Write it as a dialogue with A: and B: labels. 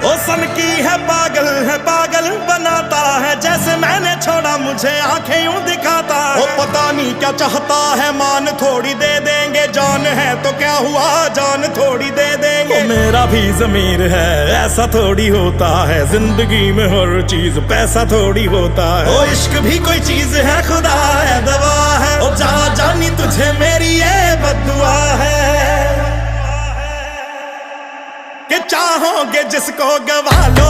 A: ओ सन की है पागल बनाता है, जैसे मैंने छोड़ा मुझे आंखें यूं दिखाता है। ओ पता नहीं क्या चाहता है, मान थोड़ी दे देंगे, जान है तो क्या हुआ, जान थोड़ी दे देंगे। ओ मेरा भी ज़मीर है, ऐसा थोड़ी होता है, जिंदगी में हर चीज पैसा थोड़ी होता है। ओ इश्क भी कोई चीज है, खुदा है दवा है, ओ जा जानी तुझे मेरी ये बद्दुआ है कि चाहोगे जिसको गवा लो।